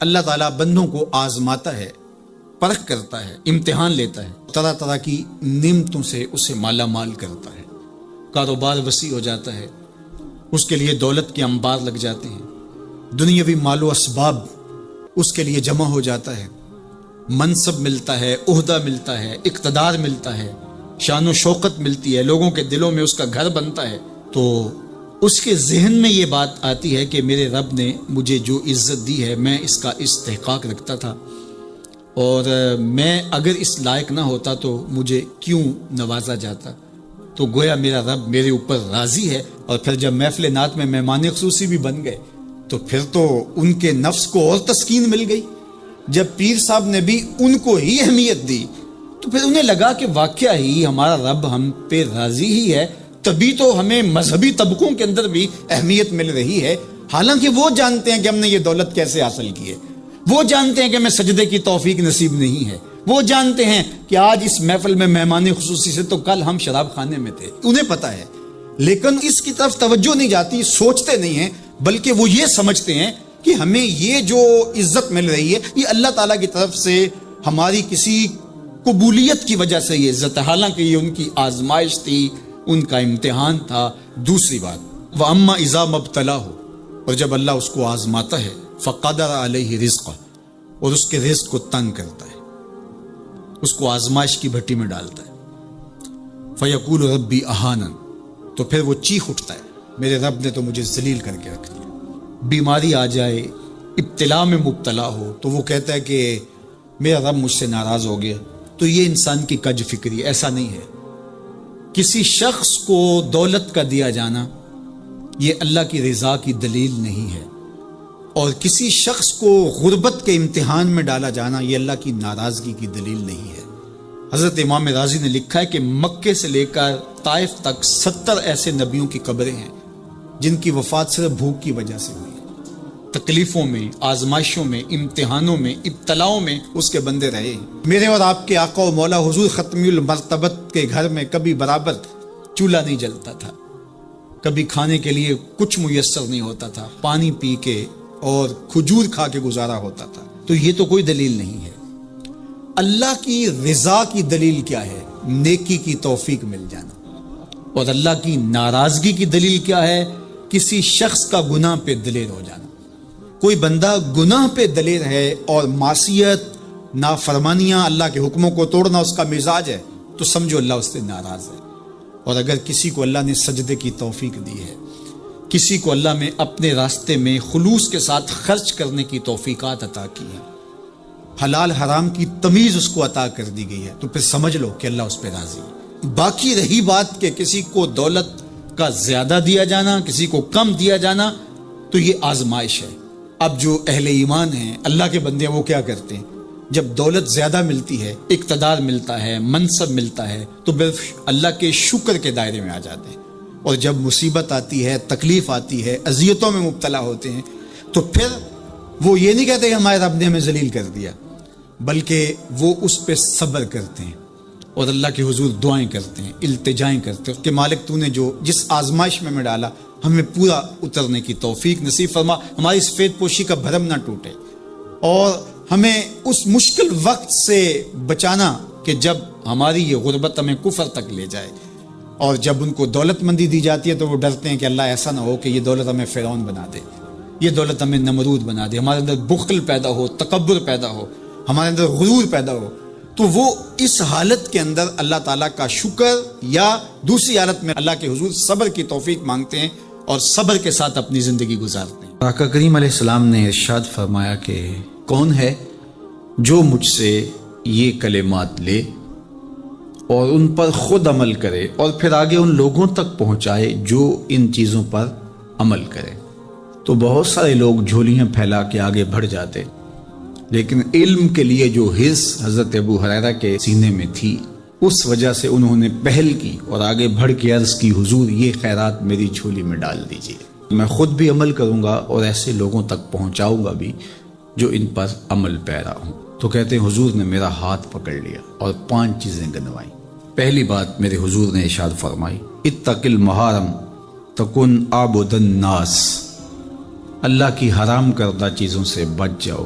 اللہ تعالیٰ بندوں کو آزماتا ہے، پرکھ کرتا ہے، امتحان لیتا ہے، طرح طرح کی نعمتوں سے اسے مالا مال کرتا ہے، کاروبار وسیع ہو جاتا ہے، اس کے لیے دولت کے انبار لگ جاتے ہیں، دنیاوی مال و اسباب اس کے لیے جمع ہو جاتا ہے، منصب ملتا ہے، عہدہ ملتا ہے، اقتدار ملتا ہے، شان و شوکت ملتی ہے، لوگوں کے دلوں میں اس کا گھر بنتا ہے، تو اس کے ذہن میں یہ بات آتی ہے کہ میرے رب نے مجھے جو عزت دی ہے میں اس کا استحقاق رکھتا تھا، اور میں اگر اس لائق نہ ہوتا تو مجھے کیوں نوازا جاتا، تو گویا میرا رب میرے اوپر راضی ہے۔ اور پھر جب محفل نعت میں مہمان خصوصی بھی بن گئے تو پھر تو ان کے نفس کو اور تسکین مل گئی۔ جب پیر صاحب نے بھی ان کو ہی اہمیت دی تو پھر انہیں لگا کہ واقعہ ہی ہمارا رب ہم پہ راضی ہی ہے، تبھی تو ہمیں مذہبی طبقوں کے اندر بھی اہمیت مل رہی ہے، حالانکہ وہ جانتے ہیں کہ ہم نے یہ دولت کیسے حاصل کی ہے، وہ جانتے ہیں کہ ہمیں سجدے کی توفیق نصیب نہیں ہے، وہ جانتے ہیں کہ آج اس محفل میں مہمان خصوصی سے تو کل ہم شراب خانے میں تھے، انہیں پتہ ہے، لیکن اس کی طرف توجہ نہیں جاتی، سوچتے نہیں ہیں، بلکہ وہ یہ سمجھتے ہیں کہ ہمیں یہ جو عزت مل رہی ہے یہ اللہ تعالیٰ کی طرف سے ہماری کسی قبولیت کی وجہ سے یہ عزت ہے، حالانکہ یہ ان کی آزمائش تھی، ان کا امتحان تھا۔ دوسری بات، وَأَمَّا إِذَا مَبْتَلَاهُ، اور جب اللہ اس کو آزماتا ہے، فَقَدَرَ عَلَيْهِ رِزْقَهُ، اور اس کے رزق کو تنگ کرتا ہے، اس کو آزمائش کی بھٹی میں ڈالتا ہے، فَيَقُولُ رَبِّي أَهَانَنِ، تو پھر وہ چیخ اٹھتا ہے میرے رب نے تو مجھے ذلیل کر کے رکھ دیا۔ بیماری آ جائے، ابتلا میں مبتلا ہو تو وہ کہتا ہے کہ میرا رب مجھ سے ناراض ہو گیا، تو یہ انسان کی کج فکری، ایسا نہیں ہے۔ کسی شخص کو دولت کا دیا جانا یہ اللہ کی رضا کی دلیل نہیں ہے، اور کسی شخص کو غربت کے امتحان میں ڈالا جانا یہ اللہ کی ناراضگی کی دلیل نہیں ہے۔ حضرت امام رازی نے لکھا ہے کہ مکے سے لے کر طائف تک 70 ایسے نبیوں کی قبریں ہیں جن کی وفات صرف بھوک کی وجہ سے ہوئی، تکلیفوں میں، آزمائشوں میں، امتحانوں میں، ابتلاؤں میں اس کے بندے رہے ہیں۔ میرے اور آپ کے آقا و مولا حضور ختمی المرتبت کے گھر میں کبھی برابر چولہا نہیں جلتا تھا، کبھی کھانے کے لیے کچھ میسر نہیں ہوتا تھا، پانی پی کے اور کھجور کھا کے گزارا ہوتا تھا، تو یہ تو کوئی دلیل نہیں ہے۔ اللہ کی رضا کی دلیل کیا ہے؟ نیکی کی توفیق مل جانا، اور اللہ کی ناراضگی کی دلیل کیا ہے؟ کسی شخص کا گناہ پہ دلیر ہو جانا۔ کوئی بندہ گناہ پہ دلیر ہے اور معصیت، نافرمانیاں، اللہ کے حکموں کو توڑنا اس کا مزاج ہے، تو سمجھو اللہ اس سے ناراض ہے۔ اور اگر کسی کو اللہ نے سجدے کی توفیق دی ہے، کسی کو اللہ نے اپنے راستے میں خلوص کے ساتھ خرچ کرنے کی توفیقات عطا کی ہیں، حلال حرام کی تمیز اس کو عطا کر دی گئی ہے، تو پھر سمجھ لو کہ اللہ اس پہ راضی ہے۔ باقی رہی بات کہ کسی کو دولت کا زیادہ دیا جانا، کسی کو کم دیا جانا، تو یہ آزمائش ہے۔ اب جو اہل ایمان ہیں، اللہ کے بندے ہیں، وہ کیا کرتے ہیں؟ جب دولت زیادہ ملتی ہے، اقتدار ملتا ہے، منصب ملتا ہے، تو صرف اللہ کے شکر کے دائرے میں آ جاتے ہیں، اور جب مصیبت آتی ہے، تکلیف آتی ہے، اذیتوں میں مبتلا ہوتے ہیں، تو پھر وہ یہ نہیں کہتے کہ ہمارے رب نے ہمیں ذلیل کر دیا، بلکہ وہ اس پہ صبر کرتے ہیں اور اللہ کے حضور دعائیں کرتے ہیں، التجائیں کرتے ہیں کہ مالک تو نے جو جس آزمائش میں ڈالا ہمیں پورا اترنے کی توفیق نصیب فرما، ہماری سفید پوشی کا بھرم نہ ٹوٹے، اور ہمیں اس مشکل وقت سے بچانا کہ جب ہماری یہ غربت ہمیں کفر تک لے جائے، اور جب ان کو دولت مندی دی جاتی ہے تو وہ ڈرتے ہیں کہ اللہ ایسا نہ ہو کہ یہ دولت ہمیں فرعون بنا دے، یہ دولت ہمیں نمرود بنا دے، ہمارے اندر بخل پیدا ہو، تکبر پیدا ہو، ہمارے اندر غرور پیدا ہو، تو وہ اس حالت کے اندر اللہ تعالیٰ کا شکر یا دوسری حالت میں اللہ کے حضور صبر کی توفیق مانگتے ہیں اور صبر کے ساتھ اپنی زندگی گزارتے ہیں۔ آقا کریم علیہ السلام نے ارشاد فرمایا کہ کون ہے جو مجھ سے یہ کلمات لے اور ان پر خود عمل کرے اور پھر آگے ان لوگوں تک پہنچائے جو ان چیزوں پر عمل کرے۔ تو بہت سارے لوگ جھولیاں پھیلا کے آگے بڑھ جاتے، لیکن علم کے لیے جو حرص حضرت ابو ہریرہ کے سینے میں تھی، اس وجہ سے انہوں نے پہل کی اور آگے بڑھ کے عرض کی حضور یہ خیرات میری جھولی میں ڈال دیجئے، میں خود بھی عمل کروں گا اور ایسے لوگوں تک پہنچاؤں گا بھی جو ان پر عمل پیرا ہوں۔ تو کہتے ہیں حضور نے میرا ہاتھ پکڑ لیا اور 5 چیزیں گنوائیں۔ پہلی بات میرے حضور نے ارشاد فرمائی، اتق المحارم تکن عابد الناس، اللہ کی حرام کردہ چیزوں سے بچ جاؤ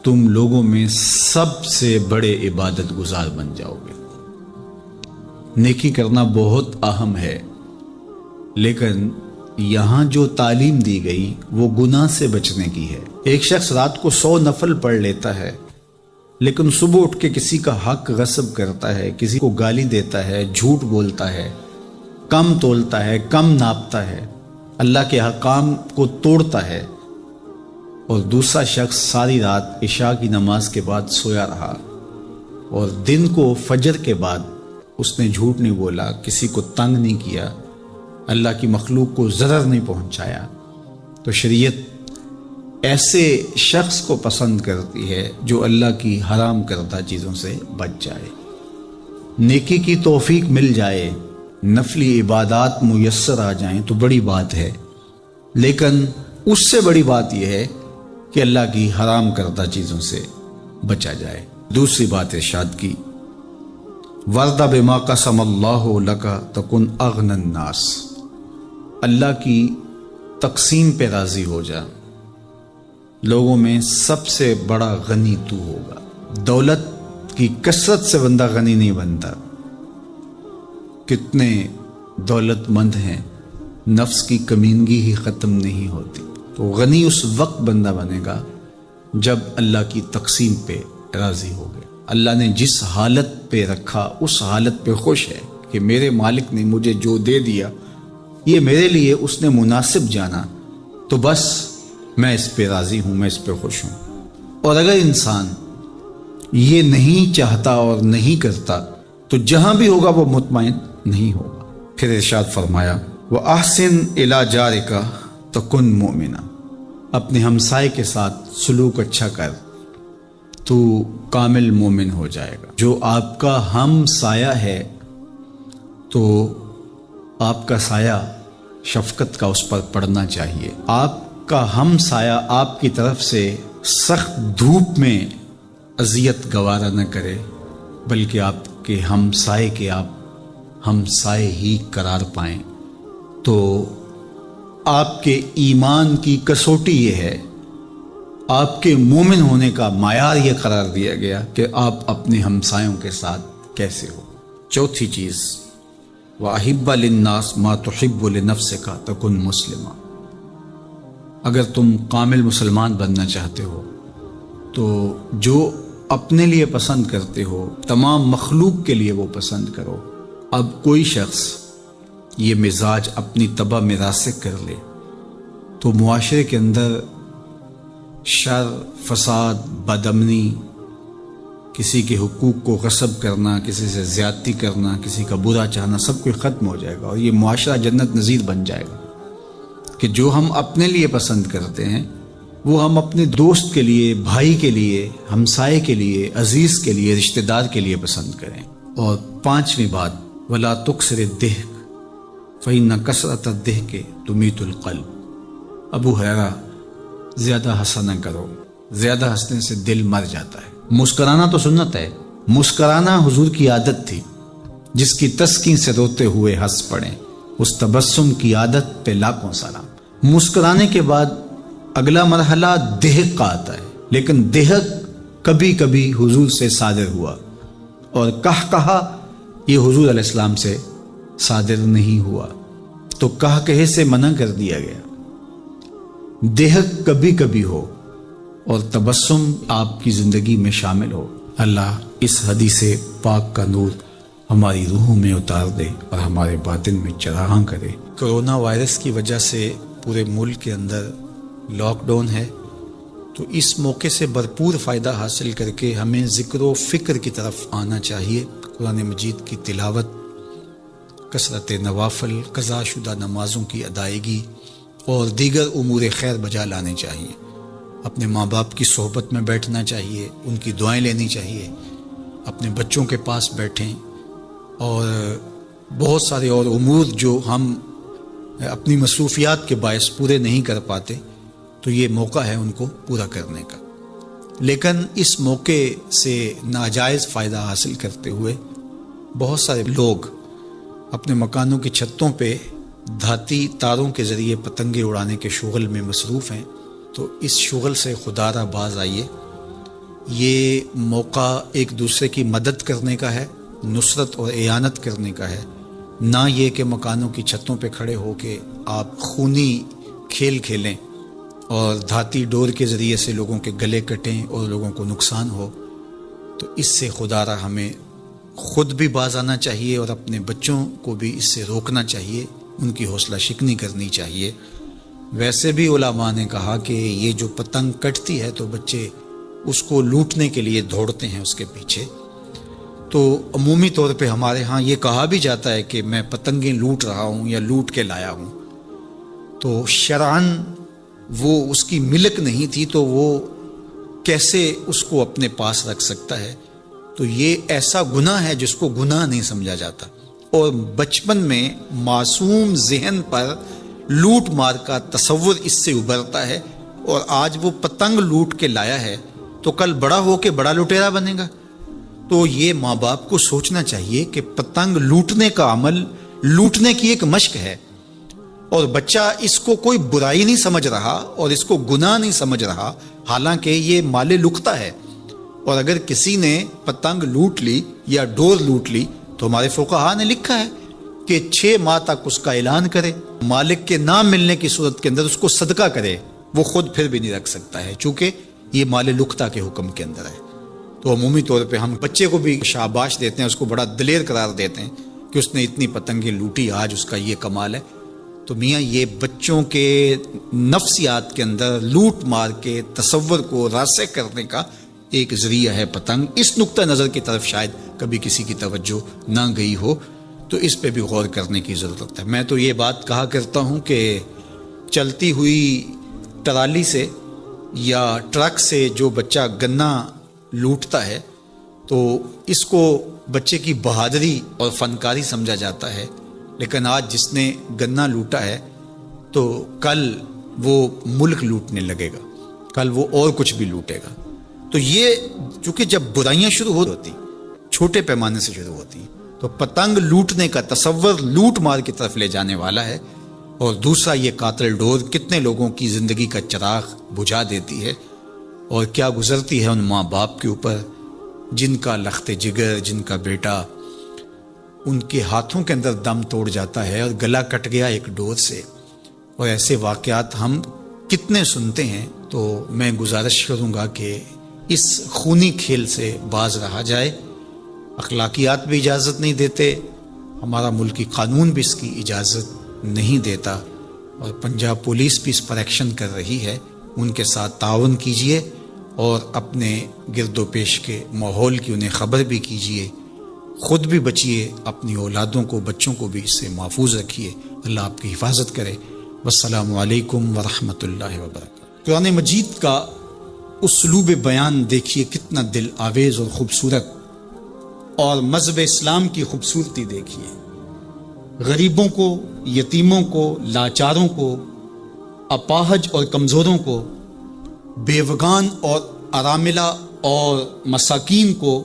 تم لوگوں میں سب سے بڑے عبادت گزار بن جاؤ گے۔ نیکی کرنا بہت اہم ہے، لیکن یہاں جو تعلیم دی گئی وہ گناہ سے بچنے کی ہے۔ ایک شخص رات کو 100 نفل پڑھ لیتا ہے، لیکن صبح اٹھ کے کسی کا حق غصب کرتا ہے، کسی کو گالی دیتا ہے، جھوٹ بولتا ہے، کم تولتا ہے، کم ناپتا ہے، اللہ کے احکام کو توڑتا ہے، اور دوسرا شخص ساری رات عشاء کی نماز کے بعد سویا رہا اور دن کو فجر کے بعد اس نے جھوٹ نہیں بولا، کسی کو تنگ نہیں کیا، اللہ کی مخلوق کو ضرر نہیں پہنچایا، تو شریعت ایسے شخص کو پسند کرتی ہے جو اللہ کی حرام کردہ چیزوں سے بچ جائے۔ نیکی کی توفیق مل جائے، نفلی عبادات میسر آ جائیں تو بڑی بات ہے، لیکن اس سے بڑی بات یہ ہے کہ اللہ کی حرام کردہ چیزوں سے بچا جائے۔ دوسری بات ارشاد کی، وَرْضَ بِمَا قَسَمَ اللَّهُ لَكَ تَكُنْ أَغْنَى النَّاسِ، اللہ کی تقسیم پہ راضی ہو جا، لوگوں میں سب سے بڑا غنی تو ہوگا۔ دولت کی کثرت سے بندہ غنی نہیں بنتا، کتنے دولت مند ہیں، نفس کی کمینگی ہی ختم نہیں ہوتی۔ تو غنی اس وقت بندہ بنے گا جب اللہ کی تقسیم پہ راضی ہو گئے۔ اللہ نے جس حالت پہ رکھا اس حالت پہ خوش ہے کہ میرے مالک نے مجھے جو دے دیا یہ میرے لیے اس نے مناسب جانا، تو بس میں اس پہ راضی ہوں، میں اس پہ خوش ہوں۔ اور اگر انسان یہ نہیں چاہتا اور نہیں کرتا تو جہاں بھی ہوگا وہ مطمئن نہیں ہوگا۔ پھر ارشاد فرمایا، وَأَحْسِنْ إِلَىٰ جَارِكَ تَكُنْ مُؤْمِنًا، اپنے ہمسائے کے ساتھ سلوک اچھا کر تو کامل مومن ہو جائے گا۔ جو آپ کا ہم سایہ ہے تو آپ کا سایہ شفقت کا اس پر پڑنا چاہیے۔ آپ کا ہم سایہ آپ کی طرف سے سخت دھوپ میں اذیت گوارا نہ کرے، بلکہ آپ کے ہم سائے کے آپ ہم سائے ہی قرار پائیں۔ تو آپ کے ایمان کی کسوٹی یہ ہے، آپ کے مومن ہونے کا معیار یہ قرار دیا گیا کہ آپ اپنے ہمسایوں کے ساتھ کیسے ہو۔ چوتھی چیز، وَأَحِبَّ لِلنَّاسِ مَا تُحِبُّ لِنَفْسِكَ تَكُنْ مُسْلِمًا، اگر تم کامل مسلمان بننا چاہتے ہو تو جو اپنے لیے پسند کرتے ہو تمام مخلوق کے لیے وہ پسند کرو۔ اب کوئی شخص یہ مزاج اپنی طبع میں راسخ کر لے تو معاشرے کے اندر شر، فساد، بدامنی، کسی کے حقوق کو غصب کرنا، کسی سے زیادتی کرنا، کسی کا برا چاہنا، سب کچھ ختم ہو جائے گا، اور یہ معاشرہ جنت نظیر بن جائے گا کہ جو ہم اپنے لیے پسند کرتے ہیں وہ ہم اپنے دوست کے لیے، بھائی کے لیے، ہمسائے کے لیے، عزیز کے لیے، رشتہ دار کے لیے پسند کریں۔ اور پانچویں بات، وَلَا تُكْثِرِ الضِّحْكَ فَإِنَّ كَثْرَةَ الضِّحْكِ تُمِيتُ الْقَلْبَ، ابو ہریرہ زیادہ ہنسا نہ کرو، زیادہ ہنسنے سے دل مر جاتا ہے۔ مسکرانا تو سنت ہے، مسکرانا حضور کی عادت تھی، جس کی تسکین سے روتے ہوئے ہنس پڑیں، اس تبسم کی عادت پہ لاکھوں سلام۔ مسکرانے کے بعد اگلا مرحلہ دہک کا آتا ہے، لیکن دہک کبھی کبھی حضور سے صادر ہوا، اور کہا یہ حضور علیہ السلام سے صادر نہیں ہوا، تو کہے سے منع کر دیا گیا۔ دہک کبھی کبھی ہو اور تبسم آپ کی زندگی میں شامل ہو۔ اللہ اس حدیث پاک کا نور ہماری روحوں میں اتار دے اور ہمارے باطن میں چراغاں کرے۔ کرونا وائرس کی وجہ سے پورے ملک کے اندر لاک ڈاؤن ہے، تو اس موقع سے بھرپور فائدہ حاصل کر کے ہمیں ذکر و فکر کی طرف آنا چاہیے۔ قرآن مجید کی تلاوت، کثرت نوافل، قضا شدہ نمازوں کی ادائیگی اور دیگر امور خیر بجا لانے چاہیے۔ اپنے ماں باپ کی صحبت میں بیٹھنا چاہیے، ان کی دعائیں لینی چاہیے، اپنے بچوں کے پاس بیٹھیں، اور بہت سارے اور امور جو ہم اپنی مصروفیات کے باعث پورے نہیں کر پاتے، تو یہ موقع ہے ان کو پورا کرنے کا۔ لیکن اس موقع سے ناجائز فائدہ حاصل کرتے ہوئے بہت سارے لوگ اپنے مکانوں کی چھتوں پہ دھاتی تاروں کے ذریعے پتنگیں اڑانے کے شغل میں مصروف ہیں، تو اس شغل سے خدا را باز آئیے یہ موقع ایک دوسرے کی مدد کرنے کا ہے، نصرت اور اعانت کرنے کا ہے، نہ یہ کہ مکانوں کی چھتوں پہ کھڑے ہو کے آپ خونی کھیل کھیلیں اور دھاتی ڈور کے ذریعے سے لوگوں کے گلے کٹیں اور لوگوں کو نقصان ہو۔ تو اس سے خدا را ہمیں خود بھی باز آنا چاہیے اور اپنے بچوں کو بھی اس سے روکنا چاہیے، ان کی حوصلہ شکنی کرنی چاہیے۔ ویسے بھی علماء نے کہا کہ یہ جو پتنگ کٹتی ہے تو بچے اس کو لوٹنے کے لیے دوڑتے ہیں اس کے پیچھے۔ تو عمومی طور پہ ہمارے ہاں یہ کہا بھی جاتا ہے کہ میں پتنگیں لوٹ رہا ہوں یا لوٹ کے لایا ہوں، تو شرعاً وہ اس کی ملک نہیں تھی تو وہ کیسے اس کو اپنے پاس رکھ سکتا ہے؟ تو یہ ایسا گناہ ہے جس کو گناہ نہیں سمجھا جاتا، اور بچپن میں معصوم ذہن پر لوٹ مار کا تصور اس سے ابھرتا ہے، اور آج وہ پتنگ لوٹ کے لایا ہے تو کل بڑا ہو کے بڑا لٹیرا بنے گا۔ تو یہ ماں باپ کو سوچنا چاہیے کہ پتنگ لوٹنے کا عمل لوٹنے کی ایک مشق ہے، اور بچہ اس کو کوئی برائی نہیں سمجھ رہا اور اس کو گناہ نہیں سمجھ رہا، حالانکہ یہ مال لقطہ ہے۔ اور اگر کسی نے پتنگ لوٹ لی یا ڈور لوٹ لی تو ہمارے فقہا نے لکھا ہے کہ 6 ماہ تک اس کا اعلان کرے، مالک کے نہ ملنے کی صورت کے اندر اس کو صدقہ کرے، وہ خود پھر بھی نہیں رکھ سکتا ہے چونکہ یہ مال لقطہ کے حکم کے اندر ہے۔ تو عمومی طور پہ ہم بچے کو بھی شاباش دیتے ہیں، اس کو بڑا دلیر قرار دیتے ہیں کہ اس نے اتنی پتنگیں لوٹی، آج اس کا یہ کمال ہے۔ تو میاں یہ بچوں کے نفسیات کے اندر لوٹ مار کے تصور کو راسخ کرنے کا ایک ذریعہ ہے پتنگ۔ اس نقطہ نظر کی طرف شاید کبھی کسی کی توجہ نہ گئی ہو، تو اس پہ بھی غور کرنے کی ضرورت ہے۔ میں تو یہ بات کہا کرتا ہوں کہ چلتی ہوئی ٹرالی سے یا ٹرک سے جو بچہ گنا لوٹتا ہے تو اس کو بچے کی بہادری اور فنکاری سمجھا جاتا ہے، لیکن آج جس نے گنا لوٹا ہے تو کل وہ ملک لوٹنے لگے گا، کل وہ اور کچھ بھی لوٹے گا۔ تو یہ چونکہ جب برائیاں شروع ہوتی چھوٹے پیمانے سے شروع ہوتی ہیں تو پتنگ لوٹنے کا تصور لوٹ مار کی طرف لے جانے والا ہے، اور دوسرا یہ قاتل ڈور کتنے لوگوں کی زندگی کا چراغ بجھا دیتی ہے، اور کیا گزرتی ہے ان ماں باپ کے اوپر جن کا لخت جگر، جن کا بیٹا ان کے ہاتھوں کے اندر دم توڑ جاتا ہے اور گلا کٹ گیا ایک ڈور سے۔ اور ایسے واقعات ہم کتنے سنتے ہیں۔ تو میں گزارش کروں گا کہ اس خونی کھیل سے باز رہا جائے۔ اخلاقیات بھی اجازت نہیں دیتے، ہمارا ملکی قانون بھی اس کی اجازت نہیں دیتا، اور پنجاب پولیس بھی اس پر ایکشن کر رہی ہے۔ ان کے ساتھ تعاون کیجئے اور اپنے گرد و پیش کے ماحول کی انہیں خبر بھی کیجئے، خود بھی بچیے، اپنی اولادوں کو، بچوں کو بھی اس سے محفوظ رکھیے۔ اللہ آپ کی حفاظت کرے۔ والسلام علیکم ورحمۃ اللہ وبرکاتہ۔ قرآن مجید کا اسلوب بیان دیکھیے کتنا دل آویز اور خوبصورت، اور مذہب اسلام کی خوبصورتی دیکھیے۔ غریبوں کو، یتیموں کو، لاچاروں کو، اپاہج اور کمزوروں کو، بیوگان اور اراملہ اور مساکین کو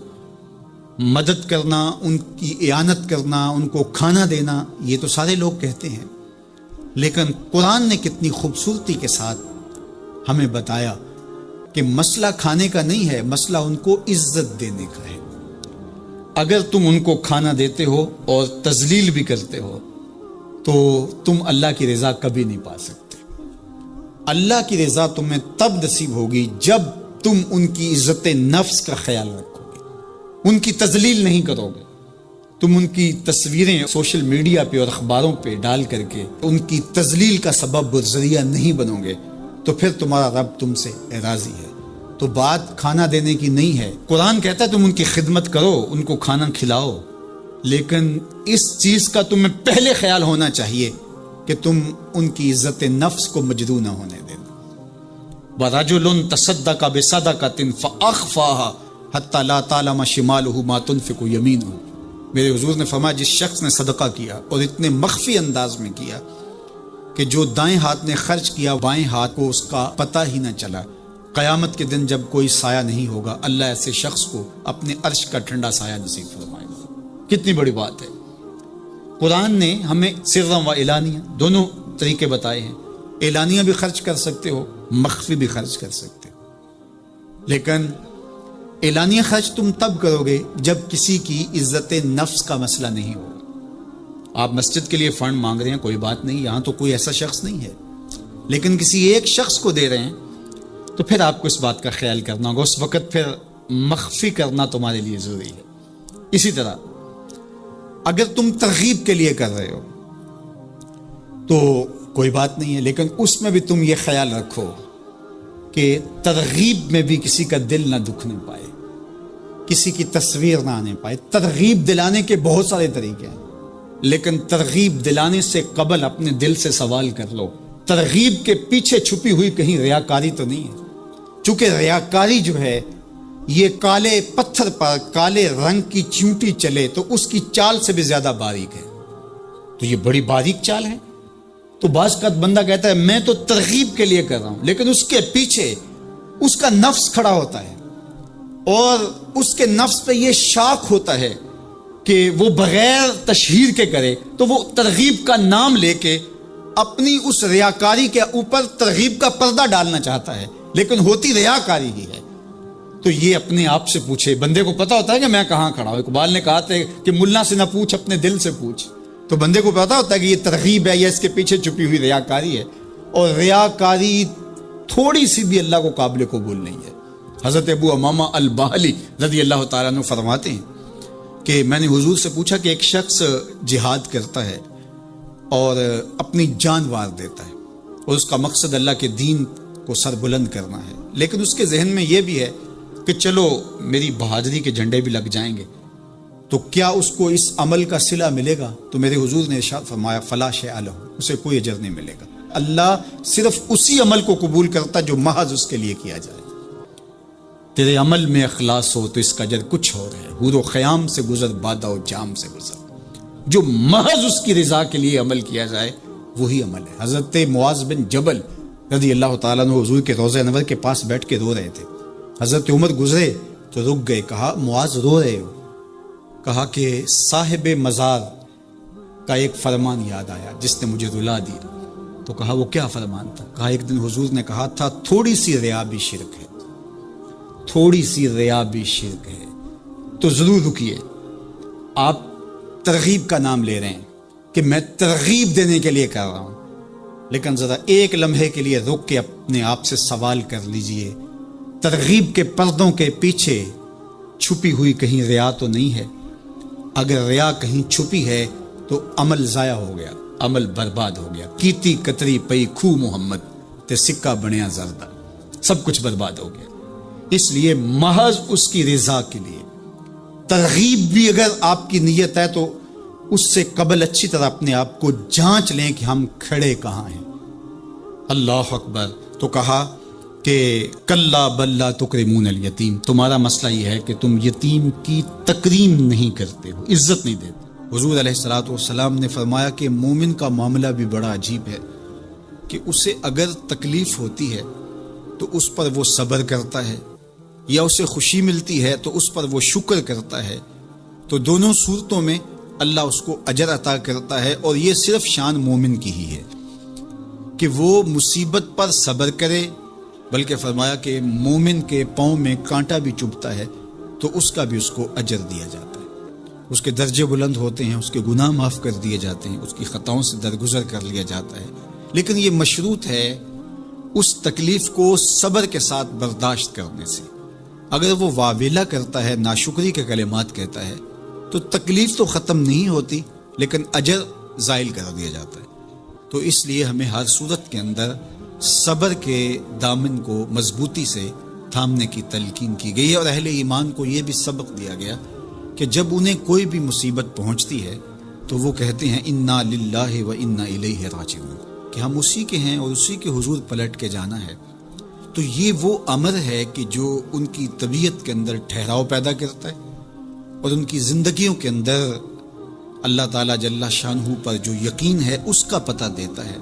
مدد کرنا، ان کی اعانت کرنا، ان کو کھانا دینا، یہ تو سارے لوگ کہتے ہیں، لیکن قرآن نے کتنی خوبصورتی کے ساتھ ہمیں بتایا کہ مسئلہ کھانے کا نہیں ہے، مسئلہ ان کو عزت دینے کا ہے۔ اگر تم ان کو کھانا دیتے ہو اور تذلیل بھی کرتے ہو تو تم اللہ کی رضا کبھی نہیں پا سکتے۔ اللہ کی رضا تمہیں تب نصیب ہوگی جب تم ان کی عزت نفس کا خیال رکھو گے، ان کی تذلیل نہیں کرو گے۔ تم ان کی تصویریں سوشل میڈیا پہ اور اخباروں پہ ڈال کر کے ان کی تذلیل کا سبب اور ذریعہ نہیں بنو گے تو پھر تمہارا رب تم سے راضی ہے۔ تو بات کھانا دینے کی نہیں ہے، قرآن کہتا ہے تم ان کی خدمت کرو، ان کو کھانا کھلاؤ، لیکن اس چیز کا تمہیں پہلے خیال ہونا چاہیے کہ تم ان کی عزت نفس کو مجروح نہ ہونے دینا۔ وَرَجُلٌ تَصَدَّقَ بِصَدَقَةٍ فَأَخْفَاهَا حَتَّى لَا تَعْلَمَ شِمَالُهُ مَا تُنْفِقُ يَمِينُهُ۔ میرے حضور نے فرمایا جس شخص نے صدقہ کیا اور اتنے مخفی انداز میں کیا کہ جو دائیں ہاتھ نے خرچ کیا بائیں ہاتھ کو اس کا پتہ ہی نہ چلا، قیامت کے دن جب کوئی سایہ نہیں ہوگا اللہ ایسے شخص کو اپنے عرش کا ٹھنڈا سایہ نصیب فرمائے گا۔ کتنی بڑی بات ہے۔ قرآن نے ہمیں سرًا و اعلانیہ دونوں طریقے بتائے ہیں۔ اعلانیہ بھی خرچ کر سکتے ہو، مخفی بھی خرچ کر سکتے ہو، لیکن اعلانیہ خرچ تم تب کرو گے جب کسی کی عزت نفس کا مسئلہ نہیں ہو. آپ مسجد کے لیے فنڈ مانگ رہے ہیں، کوئی بات نہیں، یہاں تو کوئی ایسا شخص نہیں ہے، لیکن کسی ایک شخص کو دے رہے ہیں تو پھر آپ کو اس بات کا خیال کرنا ہوگا، اس وقت پھر مخفی کرنا تمہارے لیے ضروری ہے. اسی طرح اگر تم ترغیب کے لیے کر رہے ہو تو کوئی بات نہیں ہے، لیکن اس میں بھی تم یہ خیال رکھو کہ ترغیب میں بھی کسی کا دل نہ دکھنے پائے، کسی کی تصویر نہ آنے پائے. ترغیب دلانے کے بہت سارے طریقے ہیں، لیکن ترغیب دلانے سے قبل اپنے دل سے سوال کر لو، ترغیب کے پیچھے چھپی ہوئی کہیں ریاکاری تو نہیں ہے؟ چونکہ ریاکاری جو ہے یہ کالے پتھر پر کالے رنگ کی چیونٹی چلے تو اس کی چال سے بھی زیادہ باریک ہے. تو یہ بڑی باریک چال ہے. تو بعض کا بندہ کہتا ہے میں تو ترغیب کے لیے کر رہا ہوں، لیکن اس کے پیچھے اس کا نفس کھڑا ہوتا ہے اور اس کے نفس پہ یہ شاک ہوتا ہے کہ وہ بغیر تشہیر کے کرے، تو وہ ترغیب کا نام لے کے اپنی اس ریاکاری کے اوپر ترغیب کا پردہ ڈالنا چاہتا ہے، لیکن ہوتی ریاکاری ہی ہے. تو یہ اپنے آپ سے پوچھے. بندے کو پتا ہوتا ہے کہ میں کہاں کھڑا ہوں. اقبال نے کہا تھا کہ ملا سے نہ پوچھ، اپنے دل سے پوچھ. تو بندے کو پتا ہوتا ہے کہ یہ ترغیب ہے یا اس کے پیچھے چھپی ہوئی ریاکاری ہے، اور ریاکاری تھوڑی سی بھی اللہ کو قابل قبول نہیں ہے. حضرت ابو امامہ الباہلی رضی اللہ تعالیٰ عنہ فرماتے ہیں کہ میں نے حضور سے پوچھا کہ ایک شخص جہاد کرتا ہے اور اپنی جان وار دیتا ہے اور اس کا مقصد اللہ کے دین کو سر بلند کرنا ہے، لیکن اس کے ذہن میں یہ بھی ہے کہ چلو میری بہادری کے جھنڈے بھی لگ جائیں گے، تو کیا اس کو اس عمل کا صلہ ملے گا؟ تو میرے حضور نے ارشاد فرمایا فلا شیء لہ، اسے کوئی اجر نہیں ملے گا. اللہ صرف اسی عمل کو قبول کرتا جو محض اس کے لیے کیا جائے. تیرے عمل میں اخلاص ہو تو اس کا اجر کچھ اور ہے. حور و خیام سے گزر، بادہ و جام سے گزر. جو محض اس کی رضا کے لیے عمل کیا جائے وہی عمل ہے. حضرت معاذ بن جبل رضی اللہ تعالیٰ عنہ حضور کے روضہ انور کے پاس بیٹھ کے رو رہے تھے. حضرت عمر گزرے تو رک گئے. کہا معاذ رو رہے ہو؟ کہا کہ صاحب مزار کا ایک فرمان یاد آیا جس نے مجھے رلا دی. تو کہا وہ کیا فرمان تھا؟ کہا ایک دن حضور نے کہا تھا تھوڑی سی ریا بھی شرک ہے، تھوڑی سی ریا بھی شرک ہے. تو ضرور رکیے. آپ ترغیب کا نام لے رہے ہیں کہ میں ترغیب دینے کے لیے کر رہا ہوں، لیکن ذرا ایک لمحے کے لیے رک کے اپنے آپ سے سوال کر لیجئے، ترغیب کے پردوں کے پیچھے چھپی ہوئی کہیں ریا تو نہیں ہے؟ اگر ریا کہیں چھپی ہے تو عمل ضائع ہو گیا، عمل برباد ہو گیا. کیتی کتری پئی کھو محمد تے سکہ بنیا زردہ، سب کچھ برباد ہو گیا. اس لیے محض اس کی رضا کے لیے ترغیب بھی اگر آپ کی نیت ہے تو اس سے قبل اچھی طرح اپنے آپ کو جانچ لیں کہ ہم کھڑے کہاں ہیں. اللہ اکبر. تو کہا کہ کلا بل لا تکرمون الیتیم، تمہارا مسئلہ یہ ہے کہ تم یتیم کی تکریم نہیں کرتے ہو، عزت نہیں دیتے. حضور علیہ الصلوۃ والسلام نے فرمایا کہ مومن کا معاملہ بھی بڑا عجیب ہے کہ اسے اگر تکلیف ہوتی ہے تو اس پر وہ صبر کرتا ہے، یا اسے خوشی ملتی ہے تو اس پر وہ شکر کرتا ہے. تو دونوں صورتوں میں اللہ اس کو اجر عطا کرتا ہے. اور یہ صرف شان مومن کی ہی ہے کہ وہ مصیبت پر صبر کرے، بلکہ فرمایا کہ مومن کے پاؤں میں کانٹا بھی چبھتا ہے تو اس کا بھی اس کو اجر دیا جاتا ہے. اس کے درجے بلند ہوتے ہیں، اس کے گناہ معاف کر دیے جاتے ہیں، اس کی خطاؤں سے درگزر کر لیا جاتا ہے. لیکن یہ مشروط ہے اس تکلیف کو صبر کے ساتھ برداشت کرنے سے. اگر وہ واویلا کرتا ہے، ناشکری کے کلمات کہتا ہے، تو تکلیف تو ختم نہیں ہوتی لیکن اجر زائل کر دیا جاتا ہے. تو اس لیے ہمیں ہر صورت کے اندر صبر کے دامن کو مضبوطی سے تھامنے کی تلقین کی گئی ہے. اور اہل ایمان کو یہ بھی سبق دیا گیا کہ جب انہیں کوئی بھی مصیبت پہنچتی ہے تو وہ کہتے ہیں انا للہ و انا الیہ راجعون، کہ ہم اسی کے ہیں اور اسی کے حضور پلٹ کے جانا ہے. تو یہ وہ امر ہے کہ جو ان کی طبیعت کے اندر ٹھہراؤ پیدا کرتا ہے اور ان کی زندگیوں کے اندر اللہ تعالیٰ جل شانہ پر جو یقین ہے اس کا پتہ دیتا ہے.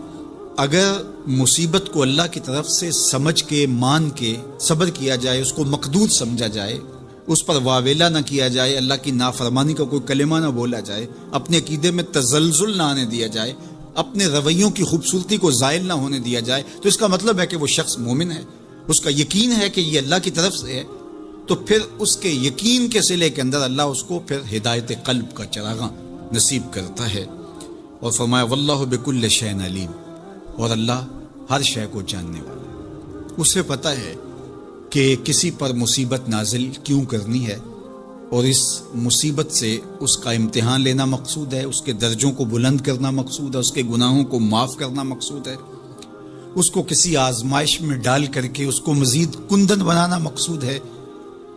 اگر مصیبت کو اللہ کی طرف سے سمجھ کے مان کے صبر کیا جائے، اس کو مقدور سمجھا جائے، اس پر واویلا نہ کیا جائے، اللہ کی نافرمانی کا کوئی کلمہ نہ بولا جائے، اپنے عقیدے میں تزلزل نہ آنے دیا جائے، اپنے رویوں کی خوبصورتی کو زائل نہ ہونے دیا جائے، تو اس کا مطلب ہے کہ وہ شخص مومن ہے، اس کا یقین ہے کہ یہ اللہ کی طرف سے ہے. تو پھر اس کے یقین کے صلے کے اندر اللہ اس کو پھر ہدایت قلب کا چراغاں نصیب کرتا ہے. اور فرمایا واللہ بکل شیء علیم، اور اللہ ہر شے کو جاننے والا ہے. اسے پتہ ہے کہ کسی پر مصیبت نازل کیوں کرنی ہے، اور اس مصیبت سے اس کا امتحان لینا مقصود ہے، اس کے درجوں کو بلند کرنا مقصود ہے، اس کے گناہوں کو معاف کرنا مقصود ہے، اس کو کسی آزمائش میں ڈال کر کے اس کو مزید کندن بنانا مقصود ہے،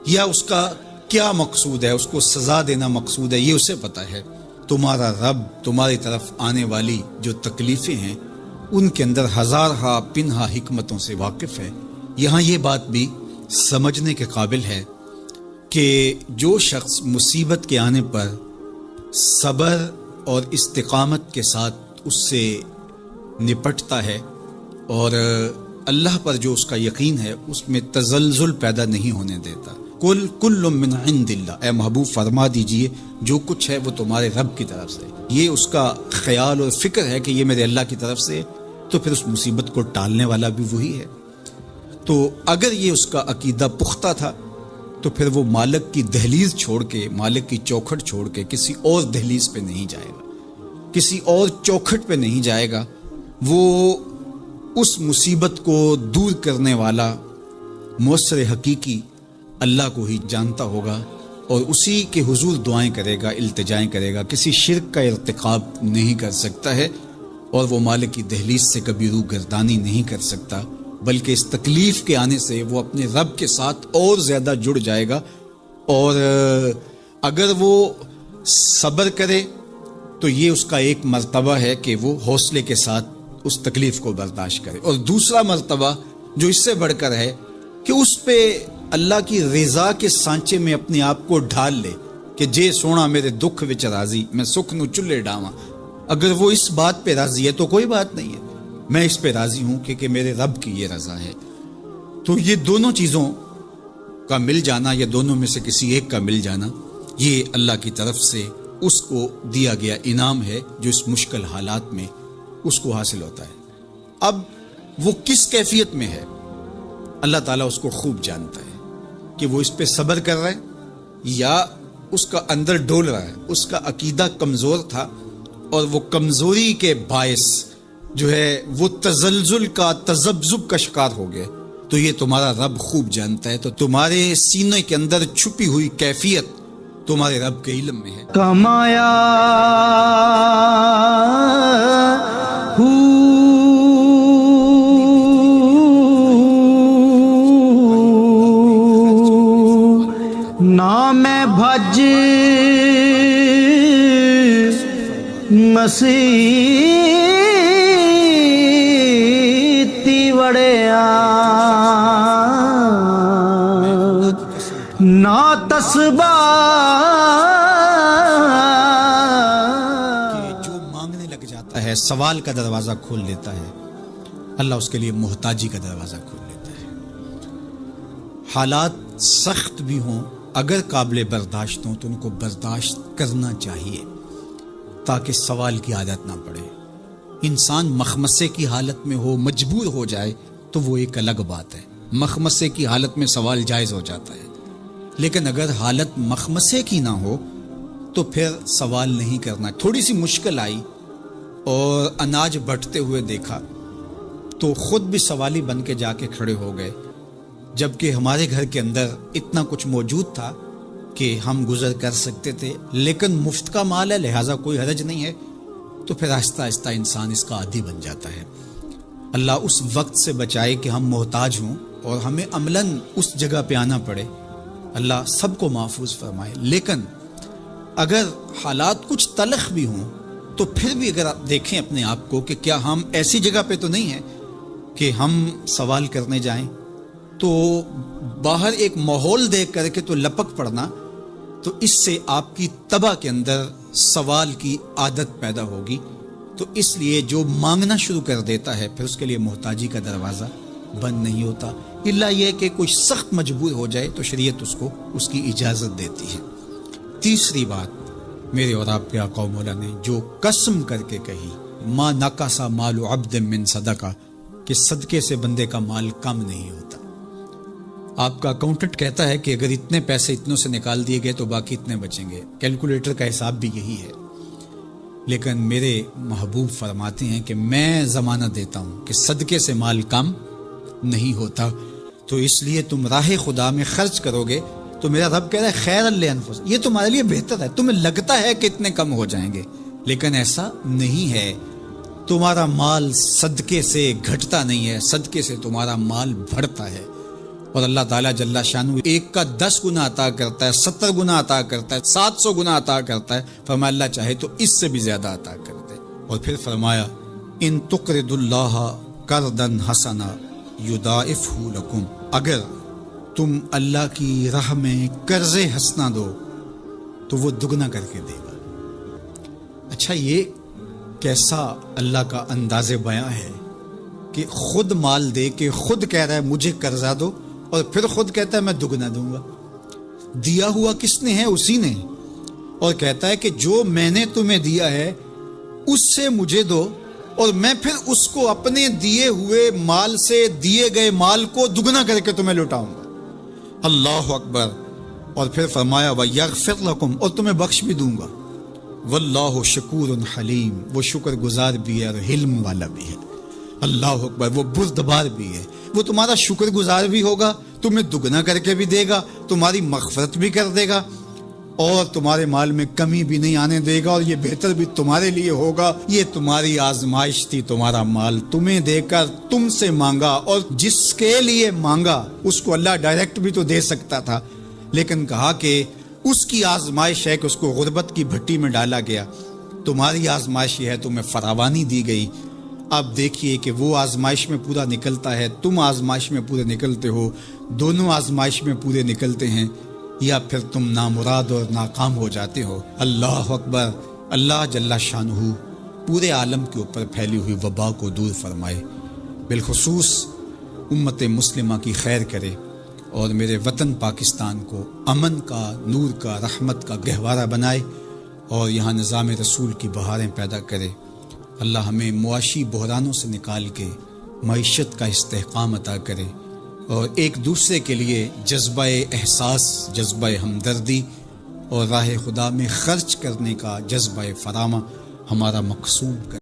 یا اس کا کیا مقصود ہے، اس کو سزا دینا مقصود ہے. یہ اسے پتہ ہے. تمہارا رب تمہاری طرف آنے والی جو تکلیفیں ہیں ان کے اندر ہزارہا پنہا حکمتوں سے واقف ہے. یہاں یہ بات بھی سمجھنے کے قابل ہے کہ جو شخص مصیبت کے آنے پر صبر اور استقامت کے ساتھ اس سے نپٹتا ہے اور اللہ پر جو اس کا یقین ہے اس میں تزلزل پیدا نہیں ہونے دیتا. کل من عند اللہ، اے محبوب فرما دیجئے جو کچھ ہے وہ تمہارے رب کی طرف سے. یہ اس کا خیال اور فکر ہے کہ یہ میرے اللہ کی طرف سے، تو پھر اس مصیبت کو ٹالنے والا بھی وہی ہے. تو اگر یہ اس کا عقیدہ پختہ تھا تو پھر وہ مالک کی دہلیز چھوڑ کے، مالک کی چوکھٹ چھوڑ کے کسی اور دہلیز پہ نہیں جائے گا، کسی اور چوکھٹ پہ نہیں جائے گا. وہ اس مصیبت کو دور کرنے والا مؤثر حقیقی اللہ کو ہی جانتا ہوگا، اور اسی کے حضور دعائیں کرے گا، التجائیں کرے گا. کسی شرک کا ارتکاب نہیں کر سکتا ہے، اور وہ مالک کی دہلیز سے کبھی روح گردانی نہیں کر سکتا، بلکہ اس تکلیف کے آنے سے وہ اپنے رب کے ساتھ اور زیادہ جڑ جائے گا. اور اگر وہ صبر کرے تو یہ اس کا ایک مرتبہ ہے کہ وہ حوصلے کے ساتھ اس تکلیف کو برداشت کرے. اور دوسرا مرتبہ جو اس سے بڑھ کر ہے کہ اس پہ اللہ کی رضا کے سانچے میں اپنے آپ کو ڈھال لے کہ جے سونا میرے دکھ وچ راضی، میں سکھ نو چلے ڈاواں. اگر وہ اس بات پہ راضی ہے تو کوئی بات نہیں ہے، میں اس پہ راضی ہوں کہ میرے رب کی یہ رضا ہے. تو یہ دونوں چیزوں کا مل جانا، یا دونوں میں سے کسی ایک کا مل جانا، یہ اللہ کی طرف سے اس کو دیا گیا انعام ہے جو اس مشکل حالات میں اس کو حاصل ہوتا ہے. اب وہ کس کیفیت میں ہے اللہ تعالیٰ اس کو خوب جانتا ہے کہ وہ اس پہ صبر کر رہا ہے یا اس کا اندر ڈول رہا ہے. اس کا عقیدہ کمزور تھا اور وہ کمزوری کے باعث جو ہے وہ تزلزل کا، تذبذب کا شکار ہو گئے. تو یہ تمہارا رب خوب جانتا ہے. تو تمہارے سینے کے اندر چھپی ہوئی کیفیت تمہارے رب کے علم میں ہے. کمایا نام بھج مسیتی وڑیا نا تسبا جو مانگنے لگ جاتا ہے، سوال کا دروازہ کھول دیتا ہے، اللہ اس کے لیے محتاجی کا دروازہ کھول دیتا ہے. حالات سخت بھی ہوں، اگر قابل برداشت ہوں تو ان کو برداشت کرنا چاہیے تاکہ سوال کی عادت نہ پڑے. انسان مخمصے کی حالت میں ہو، مجبور ہو جائے تو وہ ایک الگ بات ہے. مخمصے کی حالت میں سوال جائز ہو جاتا ہے، لیکن اگر حالت مخمصے کی نہ ہو تو پھر سوال نہیں کرنا. تھوڑی سی مشکل آئی اور اناج بٹتے ہوئے دیکھا تو خود بھی سوالی بن کے جا کے کھڑے ہو گئے، جبکہ ہمارے گھر کے اندر اتنا کچھ موجود تھا کہ ہم گزر کر سکتے تھے، لیکن مفت کا مال ہے لہٰذا کوئی حرج نہیں ہے. تو پھر آہستہ آہستہ انسان اس کا عادی بن جاتا ہے. اللہ اس وقت سے بچائے کہ ہم محتاج ہوں اور ہمیں عملاً اس جگہ پہ آنا پڑے. اللہ سب کو محفوظ فرمائے. لیکن اگر حالات کچھ تلخ بھی ہوں تو پھر بھی اگر آپ دیکھیں اپنے آپ کو کہ کیا ہم ایسی جگہ پہ تو نہیں ہیں کہ ہم سوال کرنے جائیں، تو باہر ایک ماحول دیکھ کر کے تو لپک پڑنا، تو اس سے آپ کی طبع کے اندر سوال کی عادت پیدا ہوگی. تو اس لیے جو مانگنا شروع کر دیتا ہے پھر اس کے لیے محتاجی کا دروازہ بند نہیں ہوتا، الا یہ کہ کوئی سخت مجبور ہو جائے تو شریعت اس کو اس کی اجازت دیتی ہے. تیسری بات میرے اور آپ کے آقا و مولا نے جو قسم کر کے کہی، ما نقص مال عبد من صدقہ، کہ صدقے سے بندے کا مال کم نہیں ہوتا. آپ کا اکاؤنٹنٹ کہتا ہے کہ اگر اتنے پیسے اتنوں سے نکال دیے گئے تو باقی اتنے بچیں گے، کیلکولیٹر کا حساب بھی یہی ہے، لیکن میرے محبوب فرماتے ہیں کہ میں ضمانت دیتا ہوں کہ صدقے سے مال کم نہیں ہوتا، تو اس لیے تم راہ خدا میں خرچ کرو گے تو میرا رب کہہ رہا ہے خیر لانفسکم، یہ تمہارے لیے بہتر ہے۔ تمہیں لگتا ہے کہ اتنے کم ہو جائیں گے، لیکن ایسا نہیں ہے، تمہارا مال صدقے سے گھٹتا نہیں ہے، صدقے سے تمہارا مال بڑھتا ہے، اور اللہ تعالیٰ جل شانہ ایک کا 10 گنا عطا کرتا ہے، 70 گنا عطا کرتا ہے، 700 گنا عطا کرتا ہے، فرمایا اللہ چاہے تو اس سے بھی زیادہ عطا کر دے۔ اور پھر فرمایا ان تقرضوا اللہ قرضا حسنا یضاعفہ لکم، اگر تم اللہ کی راہ میں قرض حسنا دو تو وہ دگنا کر کے دے گا۔ اچھا، یہ کیسا اللہ کا انداز بیاں ہے کہ خود مال دے کے خود کہہ رہا ہے مجھے قرضہ دو، اور پھر خود کہتا ہے میں دگنا دوں گا۔ دیا ہوا کس نے ہے؟ اسی نے، اور کہتا ہے کہ جو میں نے تمہیں دیا ہے اس سے مجھے دو، اور میں پھر اس کو اپنے دیے ہوئے مال سے دیے گئے مال کو دگنا کر کے تمہیں لوٹاؤں گا۔ اللہ اکبر۔ اور پھر فرمایا وَيَغْفِرْ لَكُمْ، اور تمہیں بخش بھی دوں گا۔ واللہ شکور حلیم، وہ شکر گزار بھی ہے اور حلم والا بھی ہے۔ اللہ اکبر، وہ بردبار بھی ہے، وہ تمہارا شکر گزار بھی ہوگا، تمہیں دگنا کر کے بھی دے گا، تمہاری مغفرت بھی کر دے گا، اور تمہارے مال میں کمی بھی نہیں آنے دے گا، اور یہ بہتر بھی تمہارے لیے ہوگا۔ یہ تمہاری آزمائش تھی، تمہارا مال تمہیں دے کر تم سے مانگا، اور جس کے لیے مانگا اس کو اللہ ڈائریکٹ بھی تو دے سکتا تھا، لیکن کہا کہ اس کی آزمائش ہے کہ اس کو غربت کی بھٹی میں ڈالا گیا، تمہاری آزمائش یہ ہے تمہیں فراوانی دی گئی۔ اب دیکھیے کہ وہ آزمائش میں پورا نکلتا ہے، تم آزمائش میں پورے نکلتے ہو، دونوں آزمائش میں پورے نکلتے ہیں، یا پھر تم نامراد اور ناکام ہو جاتے ہو۔ اللہ اکبر۔ اللہ جل شانہ پورے عالم کے اوپر پھیلی ہوئی وبا کو دور فرمائے، بالخصوص امت مسلمہ کی خیر کرے، اور میرے وطن پاکستان کو امن کا، نور کا، رحمت کا گہوارہ بنائے، اور یہاں نظام رسول کی بہاریں پیدا کرے۔ اللہ ہمیں معاشی بحرانوں سے نکال کے معیشت کا استحکام عطا کرے، اور ایک دوسرے کے لیے جذبہ احساس، جذبہ ہمدردی اور راہ خدا میں خرچ کرنے کا جذبہ فراواں ہمارا مقصود کرے۔